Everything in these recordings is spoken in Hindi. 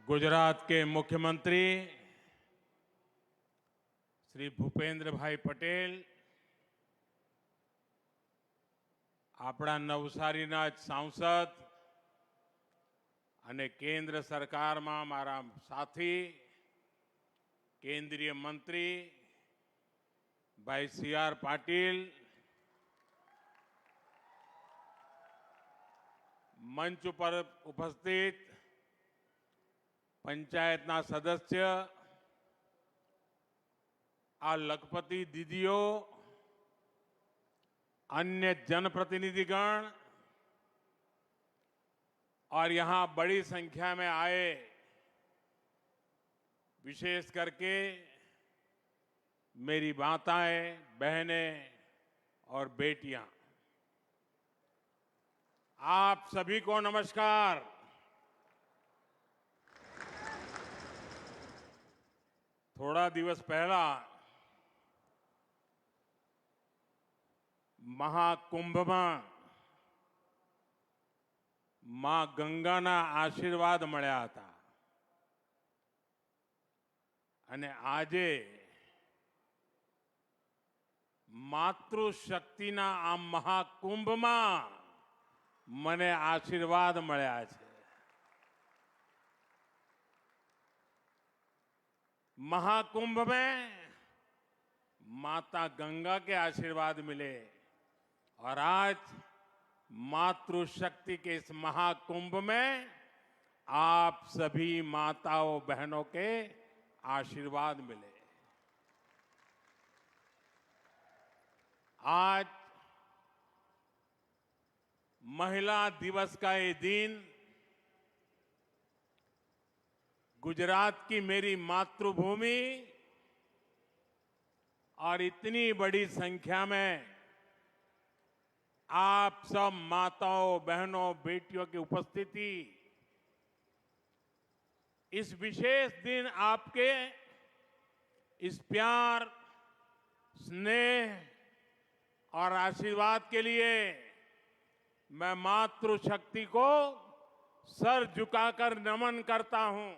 गुजरात के मुख्यमंत्री श्री भूपेंद्र भाई पटेल, આપણા નવસારીના જ સાંસદ અને કેન્દ્ર સરકારમાં મારા સાથી કેન્દ્રીય મંત્રી ભાઈ સી.આર. પાટીલ, મંચ ઉપર ઉપસ્થિત પંચાયતના સદસ્ય, આ લખપતિ દીદીઓ, अन्य जनप्रतिनिधिगण और यहां बड़ी संख्या में आए विशेष करके मेरी माताएं, बहनें और बेटियां, आप सभी को नमस्कार। थोड़ा दिवस पहला મહાકુંભમાં માં ગંગાના આશીર્વાદ મળ્યા હતા અને આજે માતૃશક્તિના આ મહાકુંભમાં મને આશીર્વાદ મળ્યા છે। महाकुंभ में माता गंगा के आशीर्वाद मिले और आज मातृशक्ति के इस महाकुंभ में आप सभी माताओं बहनों के आशीर्वाद मिले। आज महिला दिवस का ये दिन गुजरात की मेरी मातृभूमि और इतनी बड़ी संख्या में आप सब माताओं, बहनों, बेटियों की उपस्थिति, इस विशेष दिन आपके इस प्यार, स्नेह और आशीर्वाद के लिए मैं मातृशक्ति को सर झुकाकर नमन करता हूं।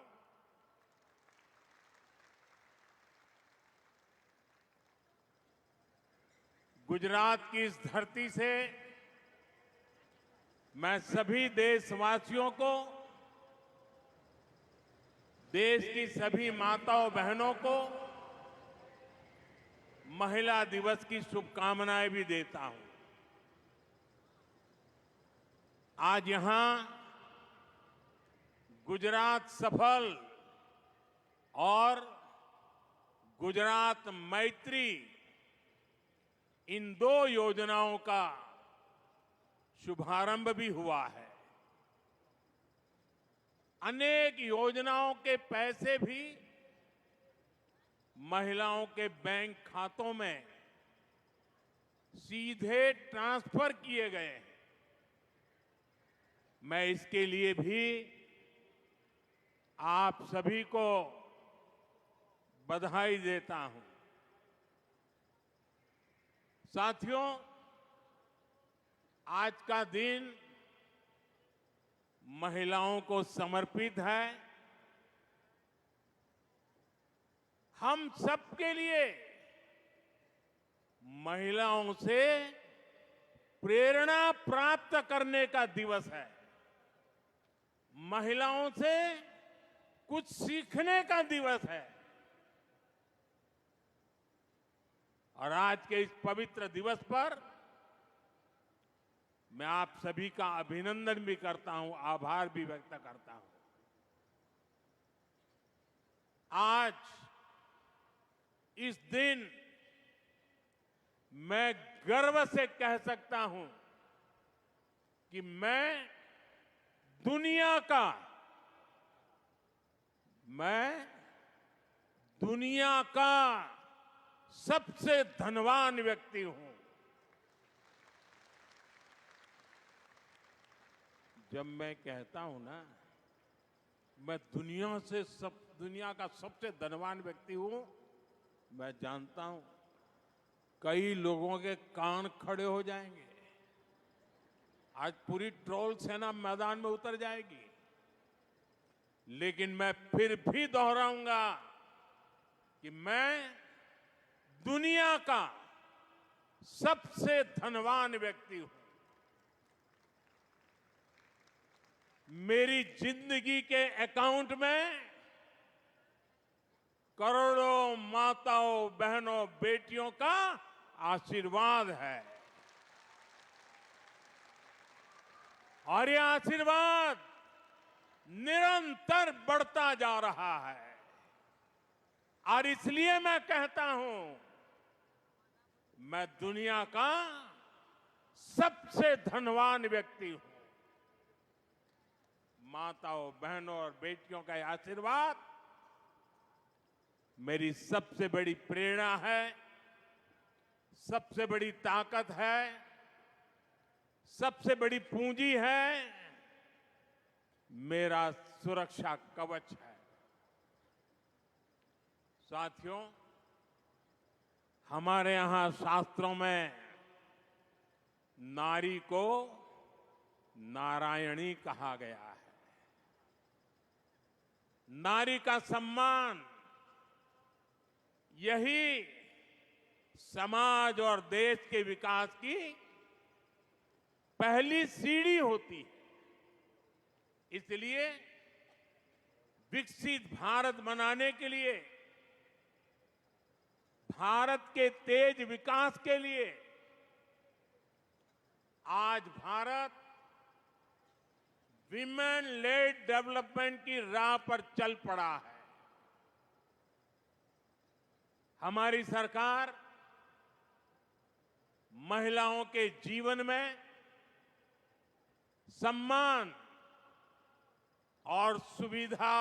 गुजरात की इस धरती से मैं सभी देशवासियों को, देश की सभी माताओं बहनों को महिला दिवस की शुभकामनाएं भी देता हूं। आज यहां गुजरात सफल और गुजरात मैत्री, इन दो योजनाओं का शुभारंभ भी हुआ है। अनेक योजनाओं के पैसे भी महिलाओं के बैंक खातों में सीधे ट्रांसफर किए गए हैं। मैं इसके लिए भी आप सभी को बधाई देता हूं। साथियों, आज का दिन महिलाओं को समर्पित है। हम सबके लिए महिलाओं से प्रेरणा प्राप्त करने का दिवस है, महिलाओं से कुछ सीखने का दिवस है। और आज के इस पवित्र दिवस पर मैं आप सभी का अभिनंदन भी करता हूं, आभार भी व्यक्त करता हूं। आज इस दिन मैं गर्व से कह सकता हूं कि मैं दुनिया का सबसे धनवान व्यक्ति हूं। जब मैं कहता हूं ना, मैं दुनिया का सबसे धनवान व्यक्ति हूं, मैं जानता हूं कई लोगों के कान खड़े हो जाएंगे। आज पूरी ट्रोल सेना मैदान में उतर जाएगी। लेकिन मैं फिर भी दोहराऊंगा कि मैं दुनिया का सबसे धनवान व्यक्ति हूं। मेरी जिंदगी के अकाउंट में करोड़ों माताओं, बहनों, बेटियों का आशीर्वाद है और यह आशीर्वाद निरंतर बढ़ता जा रहा है। और इसलिए मैं कहता हूं, मैं दुनिया का सबसे धनवान व्यक्ति हूं। माताओं, बहनों और बेटियों का यह आशीर्वाद मेरी सबसे बड़ी प्रेरणा है, सबसे बड़ी ताकत है, सबसे बड़ी पूंजी है, मेरा सुरक्षा कवच है। साथियों, हमारे यहां शास्त्रों में नारी को नारायणी कहा गया है। नारी का सम्मान यही समाज और देश के विकास की पहली सीढ़ी होती है। इसलिए विकसित भारत बनाने के लिए, भारत के तेज विकास के लिए आज भारत विमेन लेड डेवलपमेंट की राह पर चल पड़ा है। हमारी सरकार महिलाओं के जीवन में सम्मान और सुविधा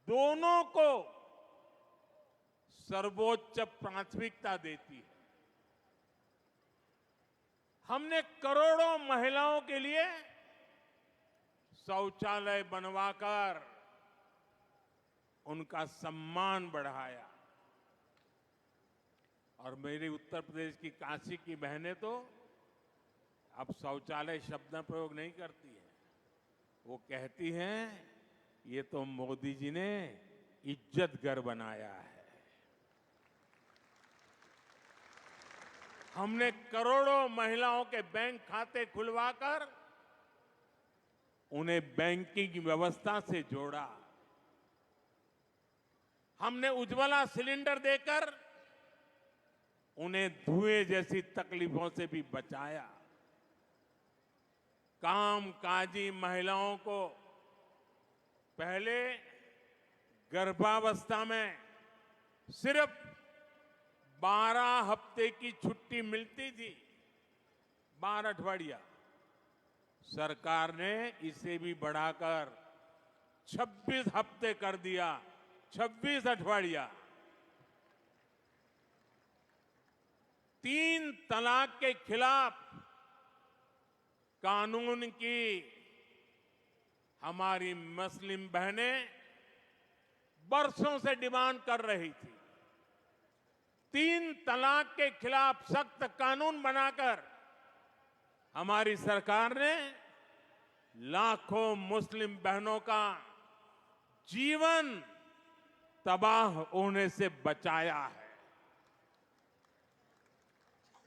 दोनों को सर्वोच्च प्राथमिकता देती है। हमने करोड़ों महिलाओं के लिए शौचालय बनवाकर उनका सम्मान बढ़ाया। और मेरे उत्तर प्रदेश की काशी की बहनें तो अब शौचालय शब्द का प्रयोग नहीं करती हैं। वो कहती हैं, ये तो मोदी जी ने इज्जत घर बनाया है। हमने करोड़ों महिलाओं के बैंक खाते खुलवाकर उन्हें बैंकिंग व्यवस्था से जोड़ा। हमने उज्ज्वला सिलेंडर देकर उन्हें धुएं जैसी तकलीफों से भी बचाया। कामकाजी महिलाओं को पहले गर्भावस्था में सिर्फ 12 हफ्ते की छुट्टी मिलती थी, 12 अठवाडिया। सरकार ने इसे भी बढ़ाकर 26 हफ्ते कर दिया, 26 अठवाडिया। 3 तलाक के खिलाफ कानून की हमारी मुस्लिम बहनें बरसों से डिमांड कर रही थी। 3 तलाक के खिलाफ सख्त कानून बनाकर हमारी सरकार ने लाखों मुस्लिम बहनों का जीवन तबाह होने से बचाया है।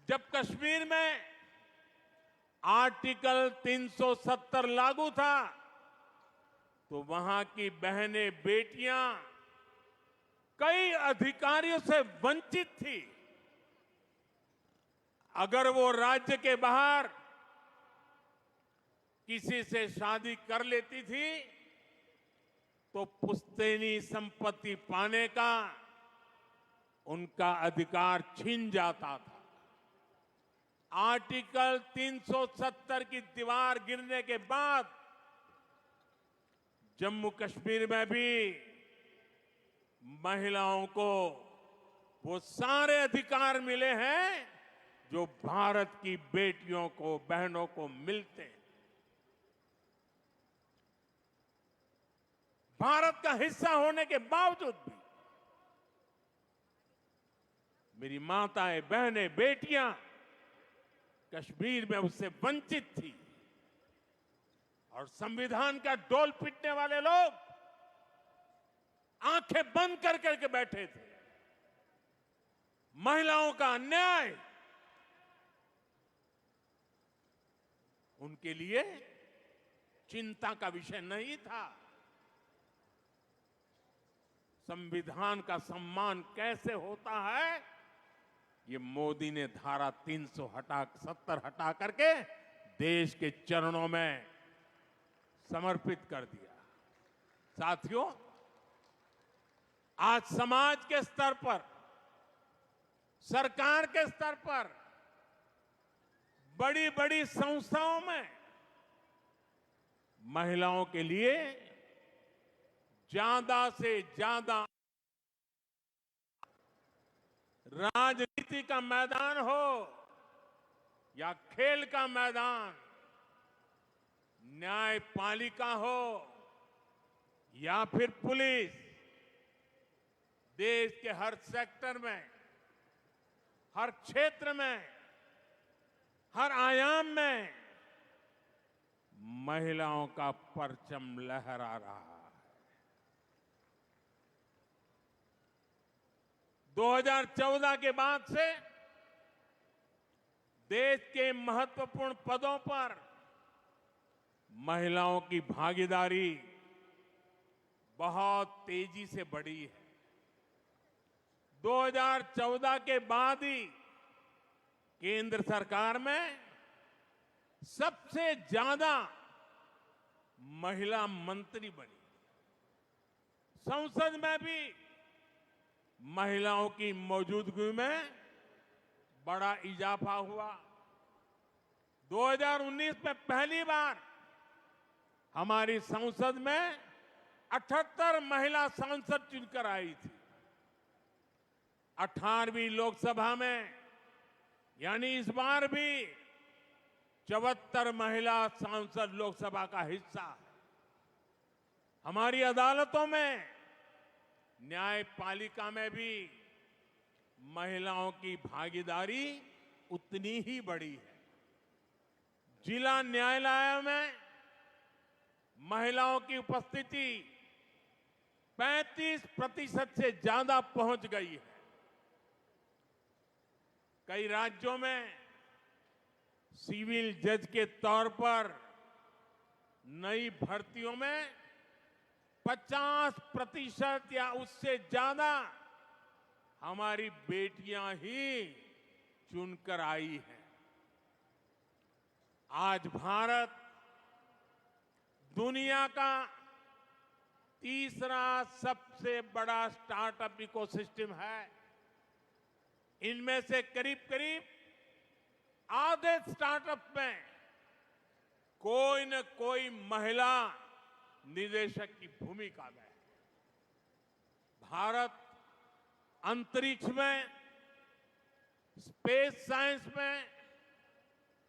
जब कश्मीर में आर्टिकल 370 लागू था तो वहां की बहनें, बेटियां कई अधिकारियों से वंचित थी। अगर वो राज्य के बाहर किसी से शादी कर लेती थी तो पुश्तैनी संपत्ति पाने का उनका अधिकार छीन जाता था। आर्टिकल 370 की दीवार गिरने के बाद जम्मू कश्मीर में भी महिलाओं को वो सारे अधिकार मिले हैं जो भारत की बेटियों को, बहनों को मिलते हैं। भारत का हिस्सा होने के बावजूद भी मेरी माताएं, बहनें, बेटियां कश्मीर में उससे वंचित थी और संविधान का डोल पीटने वाले लोग आंखें बंद कर करके बैठे थे। महिलाओं का अन्याय उनके लिए चिंता का विषय नहीं था। संविधान का सम्मान कैसे होता है, ये मोदी ने धारा 370 हटा करके देश के चरणों में समर्पित कर दिया। साथियों, आज समाज के स्तर पर, सरकार के स्तर पर, बड़ी बड़ी संस्थाओं में महिलाओं के लिए ज्यादा से ज्यादा राजनीति का मैदान हो या खेल का मैदान, न्यायपालिका हो या फिर पुलिस, देश के हर सेक्टर में, हर क्षेत्र में, हर आयाम में महिलाओं का परचम लहरा रहा है। 2014 के बाद से देश के महत्वपूर्ण पदों पर महिलाओं की भागीदारी बहुत तेजी से बढ़ी है। 2014 के बाद ही केंद्र सरकार में सबसे ज्यादा महिला मंत्री बनी। संसद में भी महिलाओं की मौजूदगी में बड़ा इजाफा हुआ। 2019 में पहली बार हमारी संसद में 78 महिला सांसद चुनकर आई थी। 18वीं लोकसभा में यानी इस बार भी 74 महिला सांसद लोकसभा का हिस्सा है। हमारी अदालतों में, न्यायपालिका में भी महिलाओं की भागीदारी उतनी ही बड़ी है। जिला न्यायालय में महिलाओं की उपस्थिति 35% से ज्यादा पहुंच गई है। कई राज्यों में सिविल जज के तौर पर नई भर्तियों में 50% या उससे ज्यादा हमारी बेटियां ही चुनकर आई हैं। आज भारत दुनिया का तीसरा सबसे बड़ा स्टार्टअप इकोसिस्टम है। इनमें से करीब करीब आधे स्टार्टअप में कोई न कोई महिला निदेशक की भूमिका में है। भारत अंतरिक्ष में, स्पेस साइंस में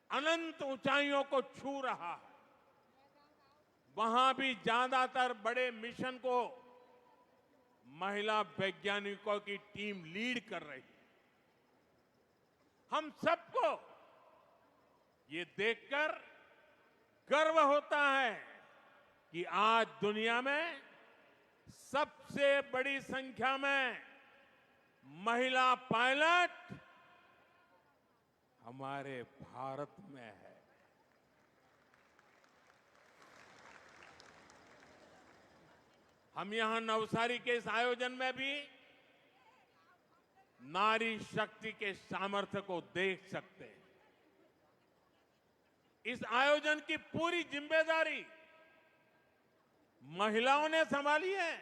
अनंत ऊंचाइयों को छू रहा है। वहां भी ज्यादातर बड़े मिशन को महिला वैज्ञानिकों की टीम लीड कर रही है। हम सबको ये देखकर गर्व होता है कि आज दुनिया में सबसे बड़ी संख्या में महिला पायलट हमारे भारत में है। हम यहां नवसारी के इस आयोजन में भी नारी शक्ति के सामर्थ्य को देख सकते हैं। इस आयोजन की पूरी जिम्मेदारी महिलाओं ने संभाली है।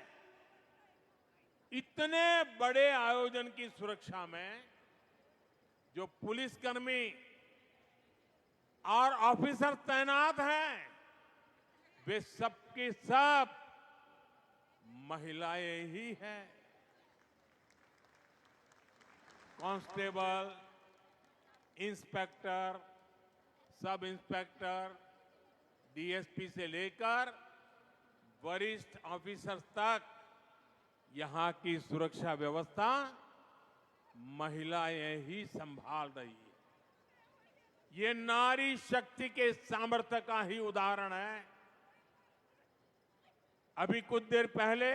इतने बड़े आयोजन की सुरक्षा में जो पुलिसकर्मी और ऑफिसर तैनात हैं, वे सबके सब महिलाएं ही हैं। Constable, inspector, sub inspector, DSP से लेकर वरिष्ठ ऑफिसर्स तक यहां की सुरक्षा व्यवस्था महिलाएं ही संभाल रही है। ये नारी शक्ति के सामर्थ्य का ही उदाहरण है। अभी कुछ देर पहले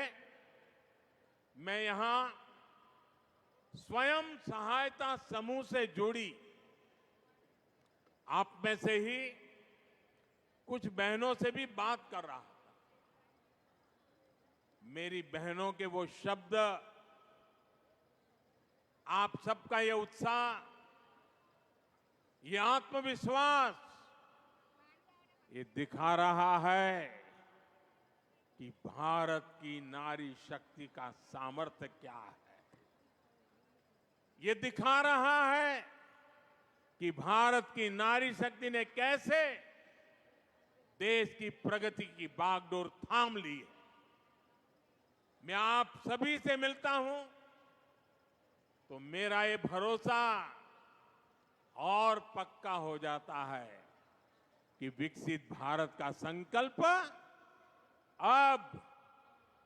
मैं यहां स्वयं सहायता समूह से जुड़ी आप में से ही कुछ बहनों से भी बात कर रहा था। मेरी बहनों के वो शब्द, आप सबका ये उत्साह, ये आत्मविश्वास, ये दिखा रहा है कि भारत की नारी शक्ति का सामर्थ्य क्या है। ये दिखा रहा है कि भारत की नारी शक्ति ने कैसे देश की प्रगति की बागडोर थाम ली है। मैं आप सभी से मिलता हूं तो मेरा ये भरोसा और पक्का हो जाता है कि विकसित भारत का संकल्प अब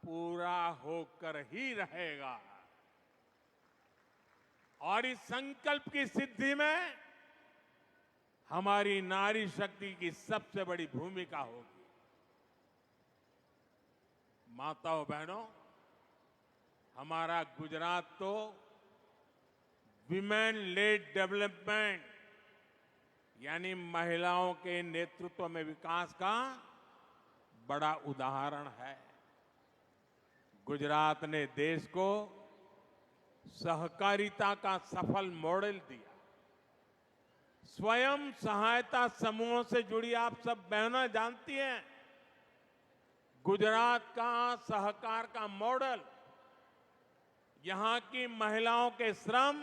पूरा होकर ही रहेगा और इस संकल्प की सिद्धि में हमारी नारी शक्ति की सबसे बड़ी भूमिका होगी। माताओं बहनों, हमारा गुजरात तो विमेन लेड डेवलपमेंट यानी महिलाओं के नेतृत्व में विकास का बड़ा उदाहरण है। गुजरात ने देश को सहकारिता का सफल मॉडल दिया। स्वयं सहायता समूहों से जुड़ी आप सब बहनें जानती हैं, गुजरात का सहकार का मॉडल यहां की महिलाओं के श्रम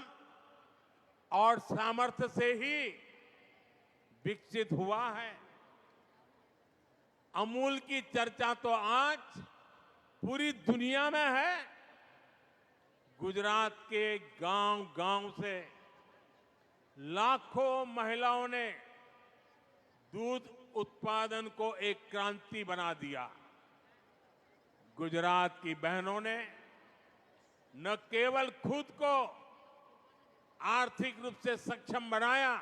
और सामर्थ्य से ही विकसित हुआ है। अमूल की चर्चा तो आज पूरी दुनिया में है। गुजरात के गांव-गांव से लाखों महिलाओं ने दूध उत्पादन को एक क्रांति बना दिया। गुजरात की बहनों ने न केवल खुद को आर्थिक रूप से सक्षम बनाया,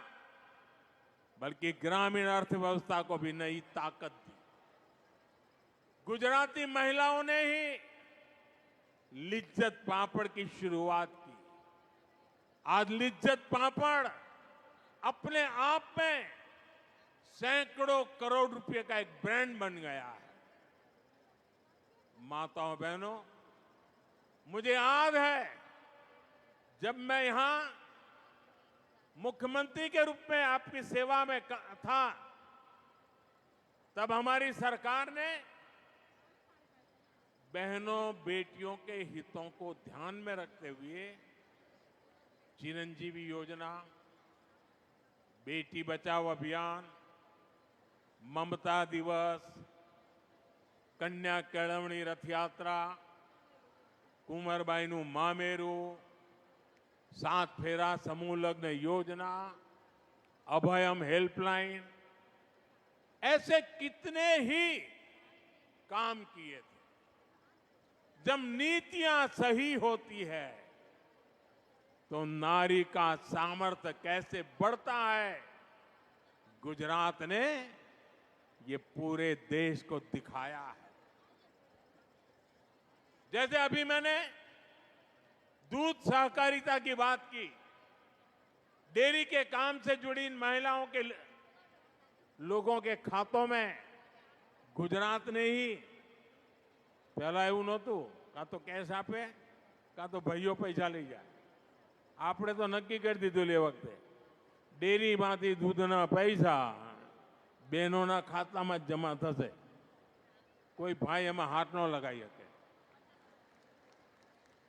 बल्कि ग्रामीण अर्थव्यवस्था को भी नई ताकत दी। गुजराती महिलाओं ने ही लिज्जत पापड़ की शुरुआत की। आज लिज्जत पापड़ अपने आप में सैकड़ों करोड़ रुपए का एक ब्रांड बन गया है। माताओं बहनों, मुझे याद है जब मैं यहां मुख्यमंत्री के रूप में आपकी सेवा में था, तब हमारी सरकार ने बहनों बेटियों के हितों को ध्यान में रखते हुए चिरंजीवी योजना, बेटी बचाओ अभियान, ममता दिवस, कन्या केळवणी रथ यात्रा, कुंवरबाईनु मामेरू, 7 फेरा समूह लग्न योजना, अभयम हेल्पलाइन, ऐसे कितने ही काम किए थे। जब नीतियां सही होती है तो नारी का सामर्थ्य कैसे बढ़ता है, गुजरात ने ये पूरे देश को दिखाया है। जैसे अभी मैंने दूध सहकारिता की बात की, डेयरी के काम से जुड़ी इन महिलाओं के लोगों के खातों में गुजरात ने ही पहला એવું નહોતું, કાં તો કેશ આપે કાં તો ભાઈઓ પૈસા લઈ જાય। આપણે તો નક્કી કરી દીધું એ વખતે ડેરીમાંથી દૂધના પૈસા બહેનોના ખાતામાં જ જમા થશે, કોઈ ભાઈ એમાં હાથ ન લગાવી શકે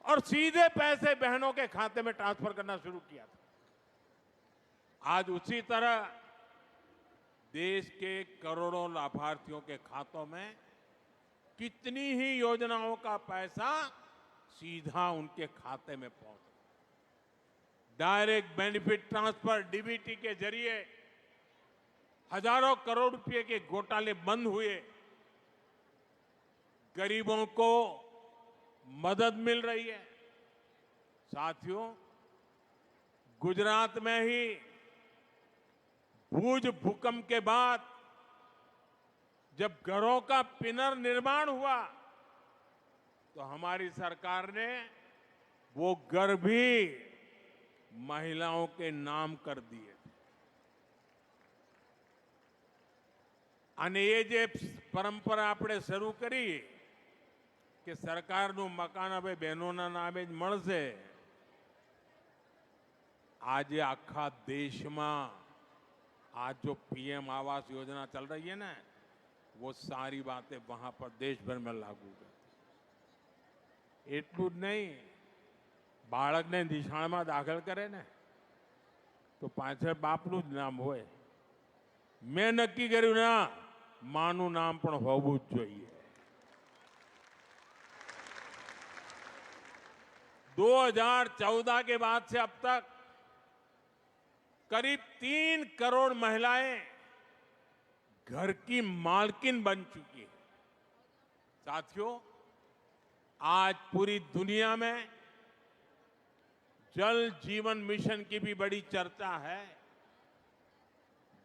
और सीधे पैसे बहनों के खाते में ट्रांसफर करना शुरू किया था। आज उसी तरह देश के करोड़ों लाभार्थियों के खातों में कितनी ही योजनाओं का पैसा सीधा उनके खाते में पहुंचा। डायरेक्ट बेनिफिट ट्रांसफर डीबीटी के जरिए हजारों करोड़ रुपए के घोटाले बंद हुए, गरीबों को मदद मिल रही है। साथियों, गुजरात में ही भूज भूकंप के बाद जब घरों का पुनर्निर्माण हुआ तो हमारी सरकार ने वो घर भी महिलाओं के नाम कर दिए। અને એ જે પરંપરા આપણે શરૂ કરી કે સરકારનું મકાન હવે બહેનોના નામે જ મળશે, આજે આખા દેશમાં आज जो पीएम आवास योजना चल रही है ना, वो सारी बातें वहां पर देश भर में लागू है। એટલું જ નહીં, બાળકને નિશાળમાં દાખલ કરે ને તો પાછળ બાપનું જ નામ હોય। મેં નક્કી કર્યું ના, માનું નામ પણ હોવું જ જોઈએ। 2014 के बाद से अब तक करीब 3 करोड़ महिलाएं घर की मालकिन बन चुकी है। साथियों, आज पूरी दुनिया में जल जीवन मिशन की भी बड़ी चर्चा है।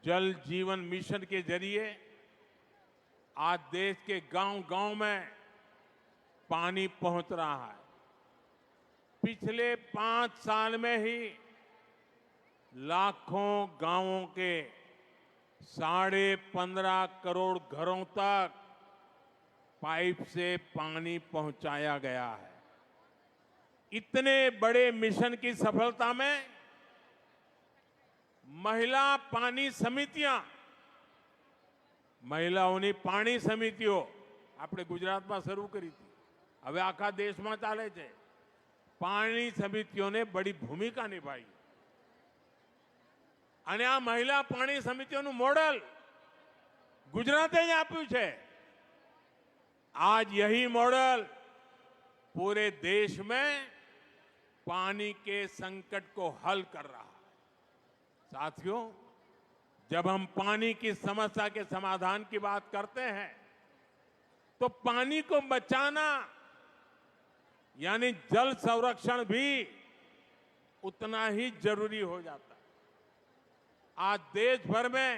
जल जीवन मिशन के जरिए आज देश के गांव-गांव में पानी पहुंच रहा है। पिछले 5 साल में ही लाखों गांवों के 15.5 करोड़ घरों तक पाइप से पानी पहुंचाया गया है। इतने बड़े मिशन की सफलता में महिला पानी समितियां, महिलाओनी पानी समितियों આપણે ગુજરાતમાં શરૂ કરી હતી, હવે આખા દેશમાં ચાલે છે। પાણી સમિતિઓને બડી ભૂમિકા નિભાઈ અને આ મહિલા પાણી સમિતિઓનું મોડલ ગુજરાતે જ આપ્યું છે। आज यही मॉडल पूरे देश में पानी के संकट को हल कर रहा है। साथियों, जब हम पानी की समस्या के समाधान की बात करते हैं तो पानी को बचाना यानी जल संरक्षण भी उतना ही जरूरी हो जाता है। आज देश भर में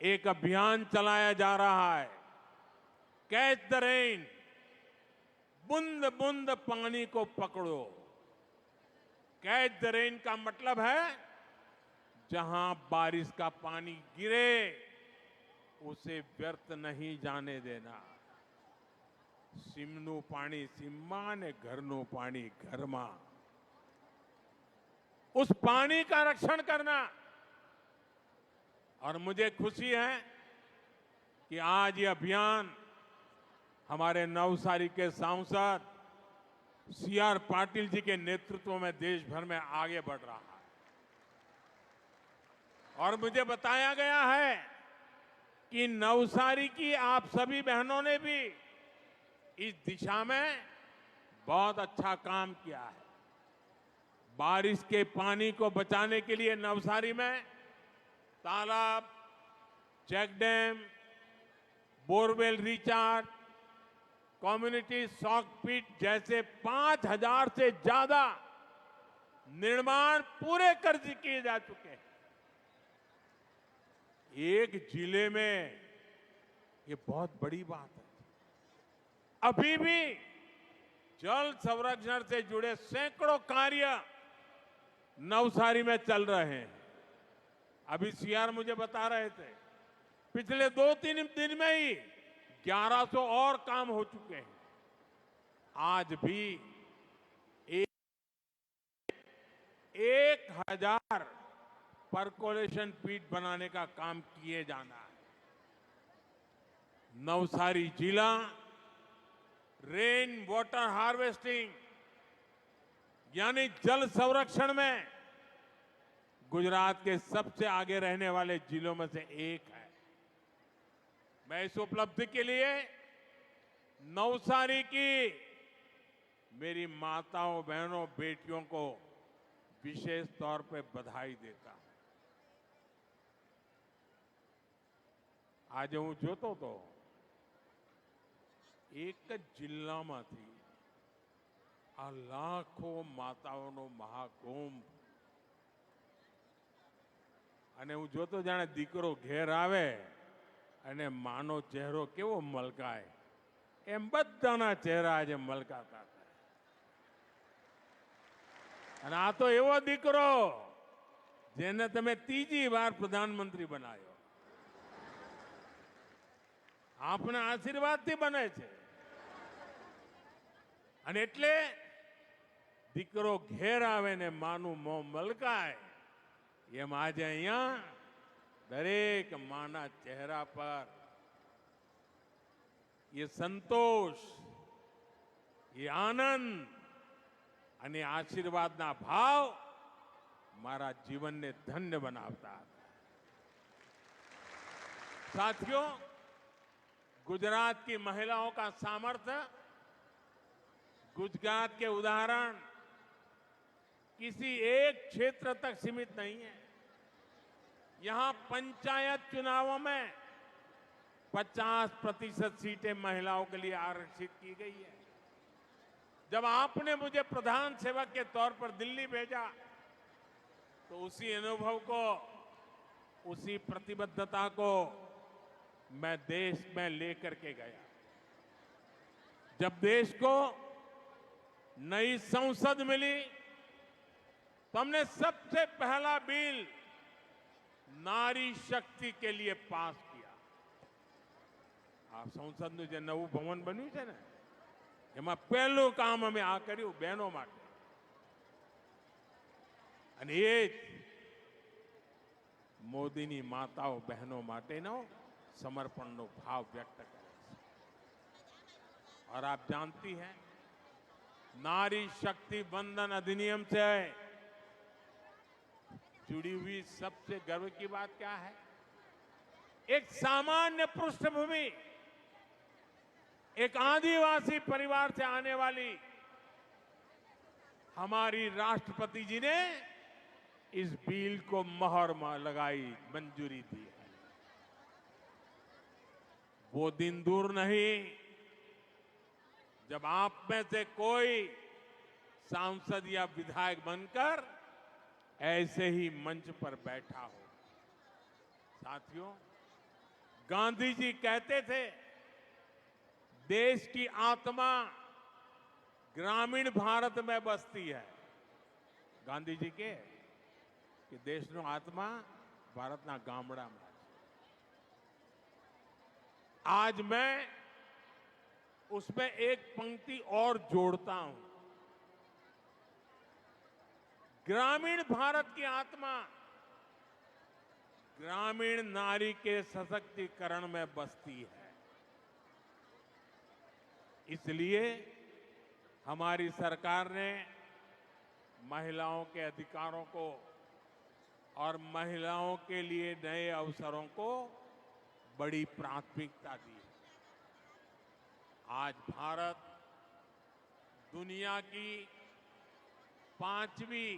एक अभियान चलाया जा रहा है, कैच द रेन, बूंद बूंद पानी को पकड़ो। कैच द रेन का मतलब है जहां बारिश का पानी गिरे उसे व्यर्थ नहीं जाने देना। सीमનું પાણી सीमમાં ने घरનું पानी घરમાં, उस पानी का रक्षण करना। और मुझे खुशी है कि आज ये अभियान हमारे नवसारी के सांसद सीआर पाटिल जी के नेतृत्व में देश भर में आगे बढ़ रहा है। और मुझे बताया गया है कि नवसारी की आप सभी बहनों ने भी इस दिशा में बहुत अच्छा काम किया है। बारिश के पानी को बचाने के लिए नवसारी में तालाब, check dam, borewell recharge, community soak pit जैसे 5000 से ज्यादा निर्माण पूरे कर किए जा चुके हैं। एक जिले में ये बहुत बड़ी बात है। अभी भी जल संरक्षण से जुड़े सैकड़ों कार्य नवसारी में चल रहे हैं। अभी सीआर मुझे बता रहे थे, पिछले 2-3 दिन में ही 1100 और काम हो चुके हैं। आज भी 1000 परकोलेशन पीट बनाने का काम किए जाना है। नवसारी जिला रेन वाटर हार्वेस्टिंग यानी जल संरक्षण में गुजरात के सबसे आगे रहने वाले जिलों में से एक है। मैं इस उपलब्धि के लिए नवसारी की मेरी माताओं, बहनों, बेटियों को विशेष तौर पे बधाई देता हूं। आज हूं जोतो तो एक જ જિલ્લામાંથી આ લાખો માતાઓનો મહાકુંભ, અને હું જોતો જાણે દીકરો ઘેર આવે અને માનો ચહેરો કેવો મલકાય। એમ બધાના ચહેરા આજે મલકાતા હતા. અને આ તો એવો દીકરો જેને તમે ત્રીજી વાર પ્રધાનમંત્રી બનાવ્યો. આપના આશીર્વાદથી બને છે. અને એટલે દીકરો ઘેર આવે ને માનું મોં મલકાય એમ આજે અહીંયા દરેક માના ચહેરા પર ये संतोष, ये आनंद અને આશીર્વાદના ભાવ મારા જીવનને ધન્ય બનાવતા હતા. साथियों, गुजरात की महिलाओं का सामर्थ्य, गुजरात के उदाहरण किसी एक क्षेत्र तक सीमित नहीं है. यहां पंचायत चुनावों में 50% सीटें महिलाओं के लिए आरक्षित की गई है. जब आपने मुझे प्रधान सेवक के तौर पर दिल्ली भेजा तो उसी अनुभव को, उसी प्रतिबद्धता को मैं देश में लेकर के गया. जब देश को नई संसद मिली तो हमने सबसे पहला बिल नारी शक्ति के लिए पास किया. આ સંસદનું જે નવું ભવન બન્યું છે ને એમાં પહેલું કામ અમે આ કર્યું બહેનો માટે. અને એ જ મોદીની માતાઓ બહેનો માટેનો સમર્પણનો ભાવ વ્યક્ત કરે છે. और आप जानती हैं, नारी शक्ति बंधन अधिनियम से जुड़ी हुई सबसे गर्व की बात क्या है? एक सामान्य पृष्ठभूमि, एक आदिवासी परिवार से आने वाली हमारी राष्ट्रपति जी ने इस बिल को मोहर लगाई, मंजूरी दी है. वो दिन दूर नहीं जब आप में से कोई सांसद या विधायक बनकर ऐसे ही मंच पर बैठा हो. साथियों, गांधी जी कहते थे, देश की आत्मा ग्रामीण भारत में बसती है. गांधी जी के कि देशનો આત્મા ભારતના ગામડામાં છે. आज मैं उसमें एक पंक्ति और जोड़ता हूं. ग्रामीण भारत की आत्मा ग्रामीण नारी के सशक्तिकरण में बसती है. इसलिए हमारी सरकार ने महिलाओं के अधिकारों को और महिलाओं के लिए नए अवसरों को बड़ी प्राथमिकता दी है. आज भारत दुनिया की 5वीं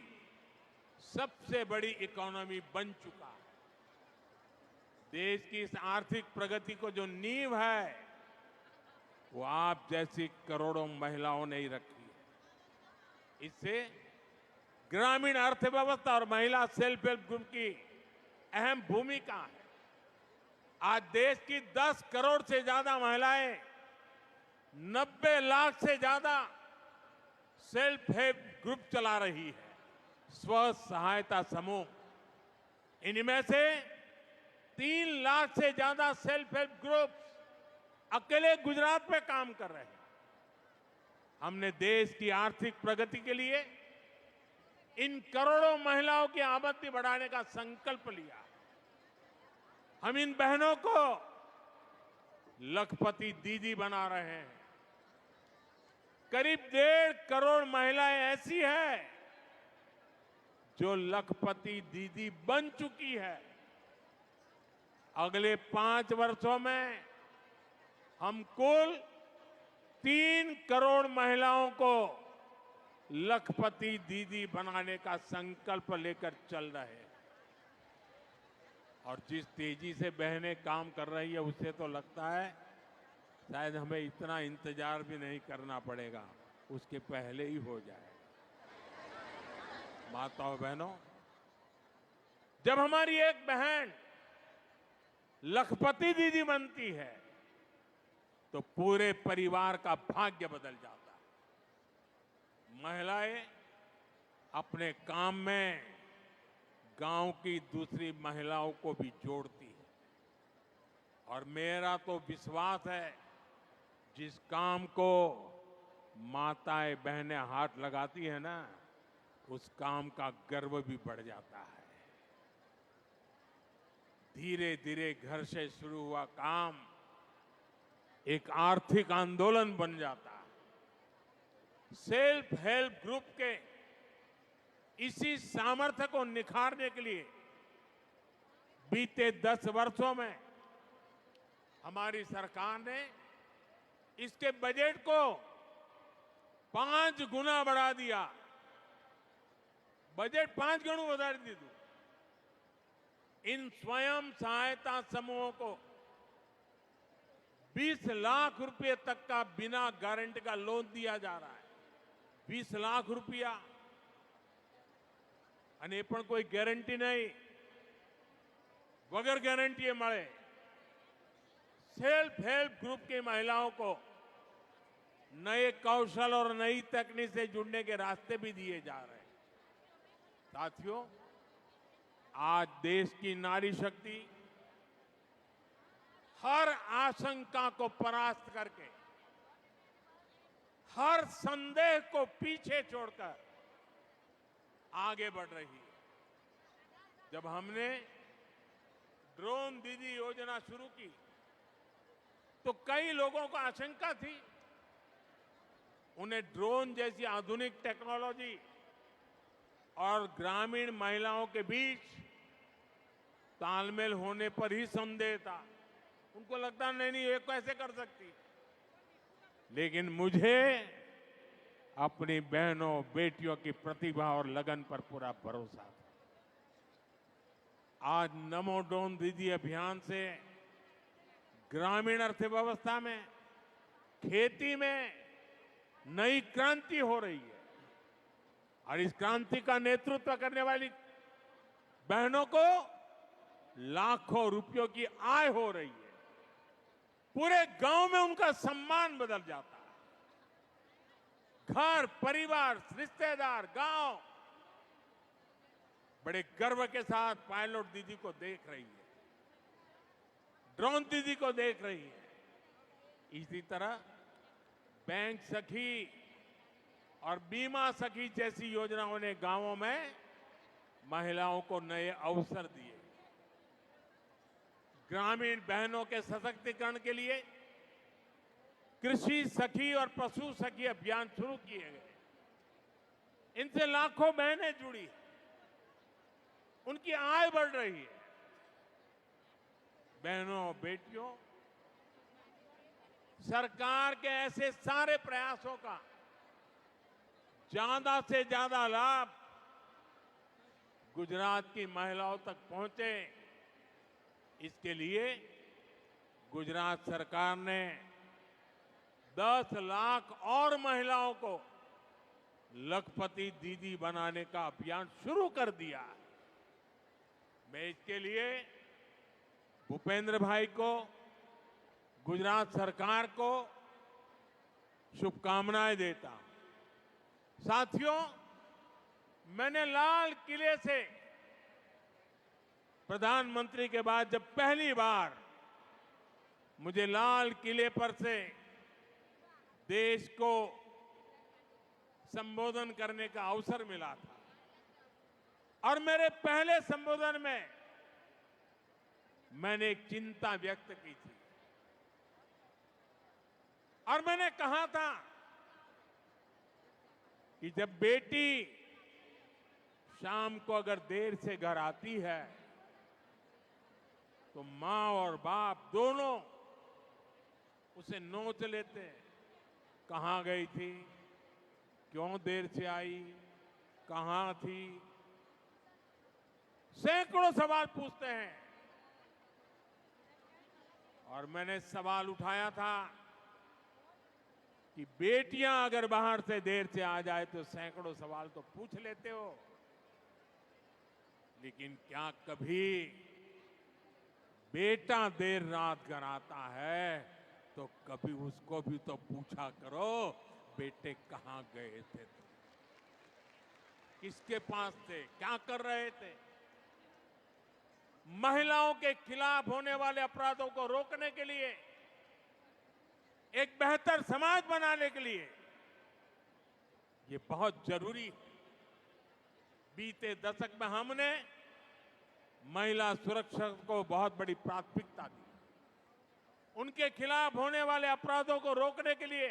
सबसे बड़ी इकोनॉमी बन चुका है. देश की इस आर्थिक प्रगति को जो नींव है वो आप जैसी करोड़ों महिलाओं ने ही रखी है. इससे ग्रामीण अर्थव्यवस्था और महिला सेल्फ हेल्प ग्रुप की अहम भूमिका है. आज देश की 10 करोड़ से ज्यादा महिलाएं 90 लाख से ज्यादा सेल्फ हेल्प ग्रुप चला रही है, स्व सहायता समूह. इनमें से 3 लाख से ज्यादा सेल्फ हेल्प ग्रुप अकेले गुजरात में काम कर रहे हैं. हमने देश की आर्थिक प्रगति के लिए इन करोड़ों महिलाओं की आमदनी बढ़ाने का संकल्प लिया. हम इन बहनों को लखपति दीदी बना रहे हैं. करीब 1.5 करोड़ महिलाएं ऐसी हैं जो लखपति दीदी बन चुकी है. अगले 5 वर्षों में हम कुल 3 करोड़ महिलाओं को लखपति दीदी बनाने का संकल्प लेकर चल रहे हैं. और जिस तेजी से बहनें काम कर रही है उससे तो लगता है शायद हमें इतना इंतजार भी नहीं करना पड़ेगा, उसके पहले ही हो जाए. माताओं बहनों, जब हमारी एक बहन लखपति दीदी बनती है तो पूरे परिवार का भाग्य बदल जाता है। महिलाएं अपने काम में गांव की दूसरी महिलाओं को भी जोड़ती है और मेरा तो विश्वास है जिस काम को माताएं बहनें हाथ लगाती है ना, उस काम का गर्व भी बढ़ जाता है। धीरे धीरे घर से शुरू हुआ काम एक आर्थिक आंदोलन बन जाता है। सेल्फ हेल्प ग्रुप के इसी सामर्थ्य को निखारने के लिए बीते 10 वर्षों में हमारी सरकार ने इसके बजट को 5 गुना बढ़ा दिया। बजट 5 गुना बढ़ा दी। इन स्वयं सहायता समूहों को 20 लाख रुपए तक का बिना गारंटी का लोन दिया जा रहा है। 20 लाख रुपया અને એ પણ કોઈ ગેરંટી નહીં, वगैर गारंटी મળે। सेल्फ हेल्प ग्रुप की महिलाओं को नए कौशल और नई तकनीक से जुड़ने के रास्ते भी दिए जा रहे हैं। साथियों, आज देश की नारी शक्ति हर आशंका को परास्त करके, हर संदेह को पीछे छोड़कर आगे बढ़ रही है। जब हमने ड्रोन दीदी योजना शुरू की तो कई लोगों को आशंका थी। उन्हें ड्रोन जैसी आधुनिक टेक्नोलॉजी और ग्रामीण महिलाओं के बीच तालमेल होने पर ही संदेह था। उनको लगता नहीं ये कैसे कर सकती। लेकिन मुझे अपनी बहनों बेटियों की प्रतिभा और लगन पर पूरा भरोसा था। आज नमो ड्रोन दीदी अभियान से ग्रामीण अर्थव्यवस्था में, खेती में नई क्रांति हो रही है और इस क्रांति का नेतृत्व करने वाली बहनों को लाखों रुपयों की आय हो रही है। पूरे गांव में उनका सम्मान बदल जाता है। घर, परिवार, रिश्तेदार, गांव बड़े गर्व के साथ पायलट दीदी को देख रही है, ड्रोन दीदी को देख रही है। इसी तरह बैंक सखी और बीमा सखी जैसी योजनाओं ने गांवों में महिलाओं को नए अवसर दिए। ग्रामीण बहनों के सशक्तिकरण के लिए कृषि सखी और पशु सखी अभियान शुरू किए गए। इनसे लाखों बहनें जुड़ी, उनकी आय बढ़ रही है। बहनों बेटियों, सरकार के ऐसे सारे प्रयासों का ज्यादा से ज्यादा लाभ गुजरात की महिलाओं तक पहुंचे, इसके लिए गुजरात सरकार ने 10 लाख और महिलाओं को लखपति दीदी बनाने का अभियान शुरू कर दिया है। मैं इसके लिए भूपेंद्र भाई को, गुजरात सरकार को शुभकामनाएं देता हूं। साथियों, मैंने लाल किले से प्रधानमंत्री के बाद जब पहली बार मुझे लाल किले पर से देश को संबोधन करने का अवसर मिला था और मेरे पहले संबोधन में मैंने एक चिंता व्यक्त की थी और मैंने कहा था कि जब बेटी शाम को अगर देर से घर आती है तो मां और बाप दोनों उसे नोच लेते हैं। कहां गई थी, क्यों देर से आई, कहां थी, सैकड़ों सवाल पूछते हैं। और मैंने सवाल उठाया था कि बेटियां अगर बाहर से देर से आ जाए तो सैकड़ों सवाल तो पूछ लेते हो, लेकिन क्या कभी बेटा देर रात घर आता है तो कभी उसको भी तो पूछा करो, बेटे कहाँ गए थे तुम, किसके पास थे, क्या कर रहे थे। महिलाओं के खिलाफ होने वाले अपराधों को रोकने के लिए, एक बेहतर समाज बनाने के लिए ये बहुत जरूरी है। बीते दशक में हमने महिला सुरक्षा को बहुत बड़ी प्राथमिकता दी। उनके खिलाफ होने वाले अपराधों को रोकने के लिए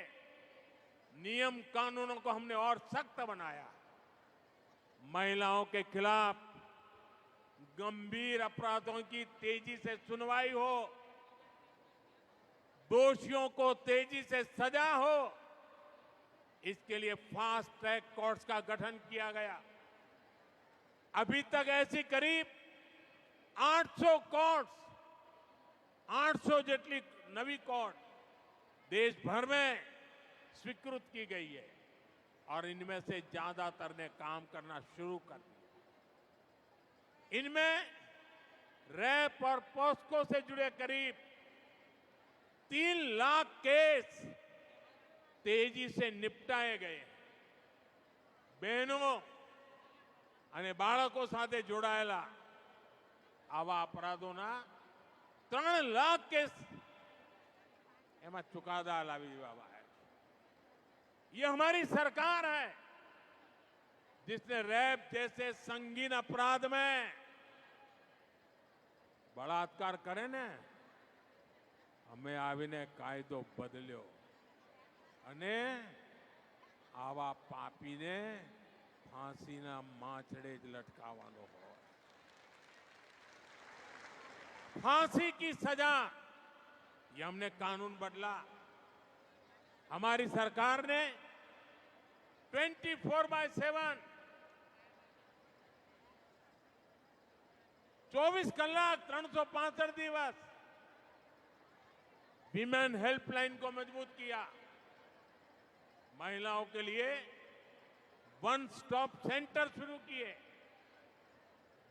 नियम कानूनों को हमने और सख्त बनाया। महिलाओं के खिलाफ गंभीर अपराधों की तेजी से सुनवाई हो, दोषियों को तेजी से सजा हो, इसके लिए फास्ट ट्रैक कोर्ट्स का गठन किया गया। अभी तक ऐसी करीब 800 कोर्ट्स, 800 जेटली नवी कोर्ट देश भर में स्वीकृत की गई है और इनमें से ज्यादातर ने काम करना शुरू कर दिया। इनमें रैप और पॉस्को से जुड़े करीब 3 लाख केस तेजी से निपटाए गए हैं। बहनों અને બાળકો સાથે જોડાયેલા આવા અપરાધોના 3 લાખ કેસ એમાં ચુકાદા લાવી દેવામાં આવ્યા છે। ये हमारी सरकार है जिसने रैप जैसे संगीन अपराध में बलात्कार करे ने અમે આવીને કાયદો બદલ્યો અને આવા પાપીને फांसीना माचड़े ज लटकावानो हो। फांसी की सजा, ये हमने कानून बदला। हमारी सरकार ने 24/7 24 कलाक 365 दिवस विमेन हेल्पलाइन को मजबूत किया। महिलाओं के लिए वन स्टॉप सेंटर शुरू किए।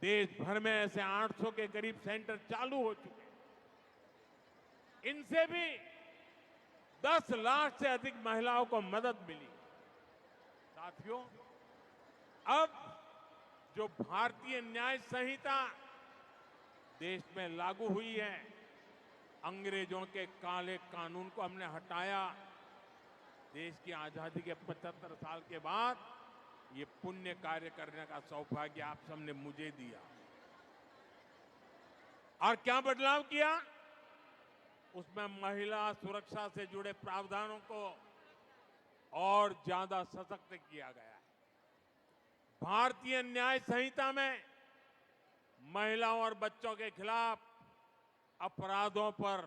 देश भर में ऐसे 800 के करीब सेंटर चालू हो चुके हैं। इनसे भी 10 लाख से अधिक महिलाओं को मदद मिली। साथियों, अब जो भारतीय न्याय संहिता देश में लागू हुई है, अंग्रेजों के काले कानून को हमने हटाया। देश की आजादी के 75 साल के बाद ये पुण्य कार्य करने का सौभाग्य आप सबने मुझे दिया। और क्या बदलाव किया? उसमें महिला सुरक्षा से जुड़े प्रावधानों को और ज्यादा सशक्त किया गया है। भारतीय न्याय संहिता में महिलाओं और बच्चों के खिलाफ अपराधों पर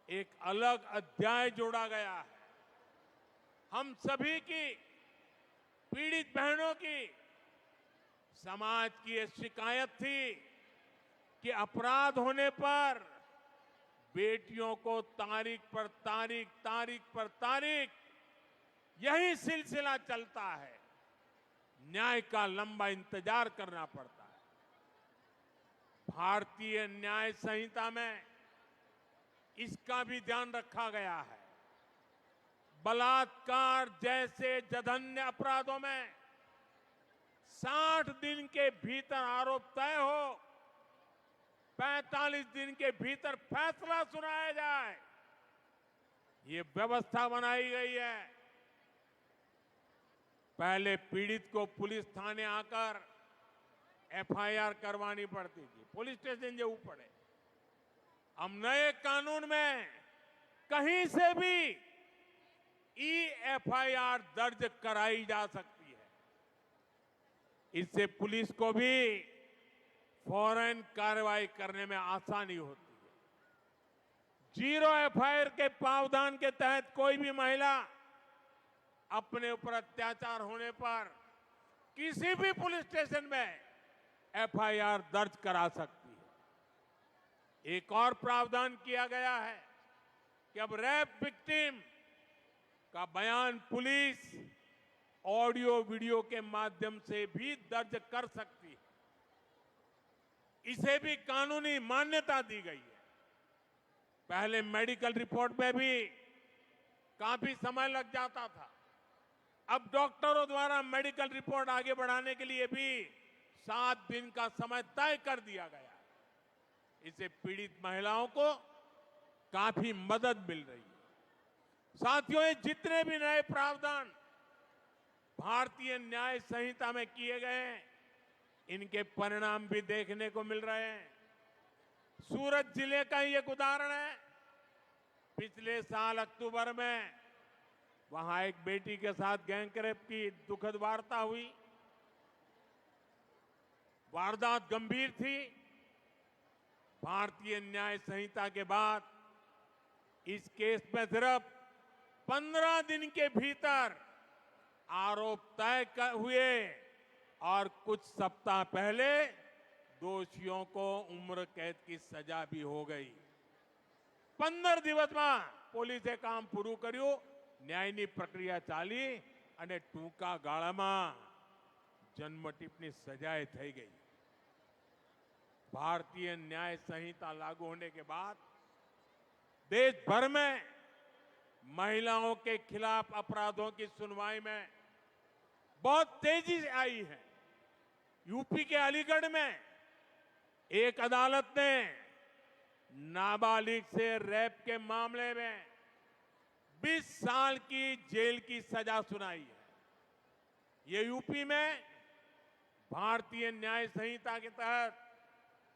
एक अलग अध्याय जोड़ा गया है। हम सभी की, पीड़ित बहनों की, समाज की ये शिकायत थी कि अपराध होने पर बेटियों को तारीख पर तारीख, तारीख पर तारीख यही सिलसिला चलता है। न्याय का लंबा इंतजार करना पड़ता है। भारतीय न्याय संहिता में इसका भी ध्यान रखा गया है। बलात्कार जैसे जघन्य अपराधों में 60 दिन के भीतर आरोप तय हो, 45 दिन के भीतर फैसला सुनाया जाए, ये व्यवस्था बनाई गई है। पहले पीड़ित को पुलिस थाने आकर एफआईआर करवानी पड़ती थी, पुलिस स्टेशन जाना पड़े। अब नए कानून में कहीं से भी एफआईआर दर्ज कराई जा सकती है। इससे पुलिस को भी फौरन कार्रवाई करने में आसानी होती है। जीरो एफआईआर के प्रावधान के तहत कोई भी महिला अपने ऊपर अत्याचार होने पर किसी भी पुलिस स्टेशन में एफआईआर दर्ज करा सकती है। एक और प्रावधान किया गया है कि अब रेप विक्टिम का बयान पुलिस ऑडियो वीडियो के माध्यम से भी दर्ज कर सकती है। इसे भी कानूनी मान्यता दी गई है। पहले मेडिकल रिपोर्ट में भी काफी समय लग जाता था। अब डॉक्टरों द्वारा मेडिकल रिपोर्ट आगे बढ़ाने के लिए भी 7 दिन का समय तय कर दिया गया। इससे पीड़ित महिलाओं को काफी मदद मिल रही है। साथियों, ये जितने भी नए प्रावधान भारतीय न्याय संहिता में किए गए हैं, इनके परिणाम भी देखने को मिल रहे हैं। सूरत जिले का ही एक उदाहरण है। पिछले साल अक्टूबर में वहां एक बेटी के साथ गैंगरेप की दुखद वार्ता हुई। वारदात गंभीर थी। भारतीय न्याय संहिता के बाद इस केस में सिर्फ 15 दिन के भीतर आरोप तय हुए और कुछ सप्ताह पहले दोषियों को उम्र कैद की सजा भी हो गई। 15 દિવસ में પોલીસે કામ પૂરું કર્યું, ન્યાયની પ્રક્રિયા ચાલી અને ટૂંકા ગાળામાં જન્મટીપની સજાએ થઈ ગઈ। भारतीय न्याय संहिता लागू होने के बाद देश भर में महिलाओं के खिलाफ अपराधों की सुनवाई में बहुत तेजी से आई है। यूपी के अलीगढ़ में एक अदालत ने नाबालिग से रेप के मामले में 20 साल की जेल की सजा सुनाई है। ये यूपी में भारतीय न्याय संहिता के तहत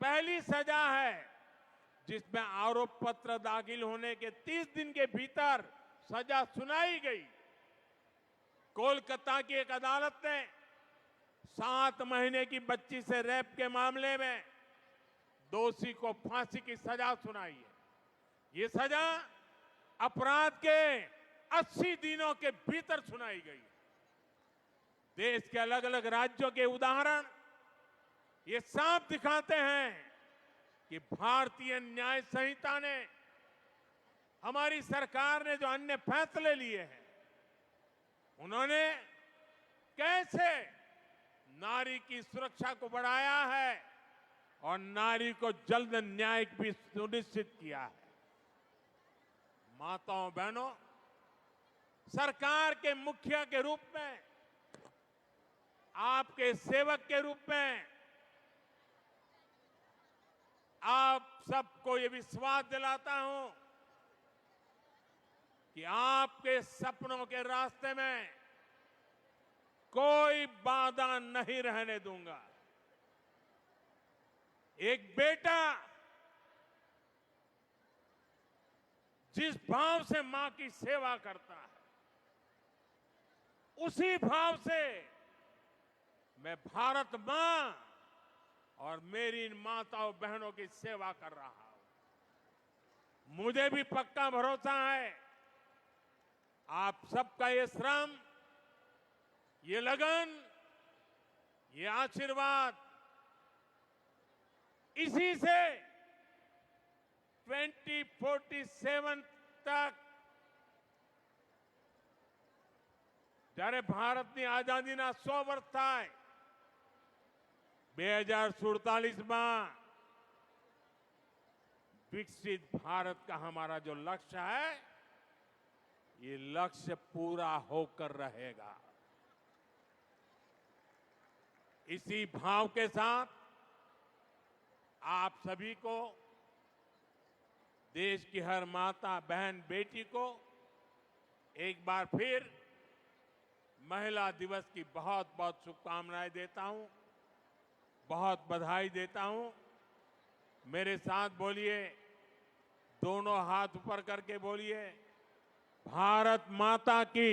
पहली सजा है जिसमें आरोप पत्र दाखिल होने के 30 दिन के भीतर सजा सुनाई गई। कोलकाता की एक अदालत ने 7 महीने की बच्ची से रेप के मामले में दोषी को फांसी की सजा सुनाई है। ये सजा अपराध के 80 दिनों के भीतर सुनाई गई। देश के अलग अलग राज्यों के उदाहरण ये साफ दिखाते हैं कि भारतीय न्याय संहिता ने, हमारी सरकार ने जो अन्य फैसले लिए हैं, उन्होंने कैसे नारी की सुरक्षा को बढ़ाया है और नारी को जल्द न्याय भी सुनिश्चित किया है। माताओं बहनों, सरकार के मुखिया के रूप में, आपके सेवक के रूप में आप सबको ये विश्वास दिलाता हूं कि आपके सपनों के रास्ते में कोई बाधा नहीं रहने दूंगा। एक बेटा जिस भाव से मां की सेवा करता है, उसी भाव से मैं भारत मां और मेरी इन माताओं बहनों की सेवा कर रहा हूं। मुझे भी पक्का भरोसा है आप सबका ये श्रम, ये लगन, ये आशीर्वाद, इसी से 2047 तक, જ્યારે ભારતની આઝાદીના 100 વર્ષ થાય, 2047 में विकसित भारत का हमारा जो लक्ष्य है, ये लक्ष्य पूरा होकर रहेगा। इसी भाव के साथ आप सभी को, देश की हर माता, बहन, बेटी को एक बार फिर महिला दिवस की बहुत बहुत शुभकामनाएं देता हूं, बहुत बधाई देता हूं। मेरे साथ बोलिए, दोनों हाथ ऊपर करके बोलिए, भारत माता की।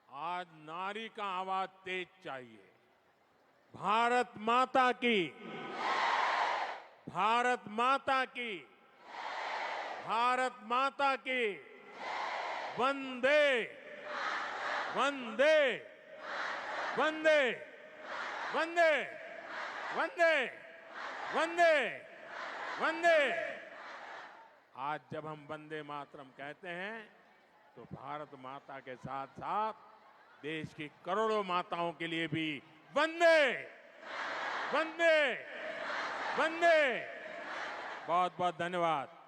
आज नारी का आवाज तेज चाहिए। भारत माता की, भारत माता की, भारत माता की। वंदे वंदे वंदे वंदे वंदे वंदे वंदे। आज जब हम वंदे मातरम कहते हैं तो भारत माता के साथ साथ देश की करोड़ों माताओं के लिए भी वंदे वंदे वंदे बहुत बहुत धन्यवाद।